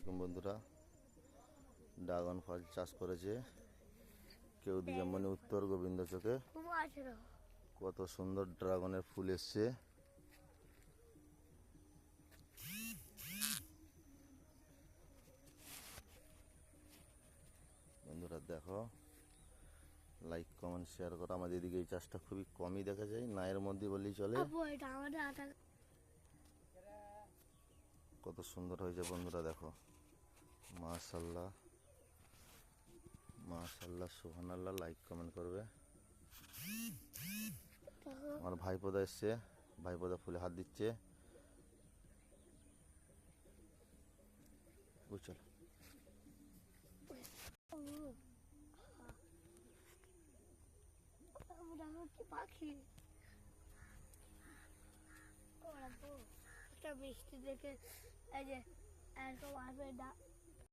আলাইকুম বন্ধুরা। ড্রাগন ফল চাষ করেছে কেউ যেমন উত্তর গোবিন্দ চকে। কত সুন্দর ড্রাগনের ফুল এসছে। বন্ধুরা দেখো, লাইক কমেন্ট শেয়ার করো। আমাদের এদিকে এই চাষটা খুবই কমই দেখা যায়, না এর মধ্যে বললেই চলে। কত সুন্দর হয়েছে বন্ধুরা, দেখো। মাশাআল্লাহ মাশাআল্লাহ, সুবহানাল্লাহ। লাইক কমেন্ট করবে। আমার ভাইপোদা এসছে, ভাইপোদা ফুলে হাত দিচ্ছে। বুঝছো পাখি মিষ্টি দেখে এই যে এরকম আসবে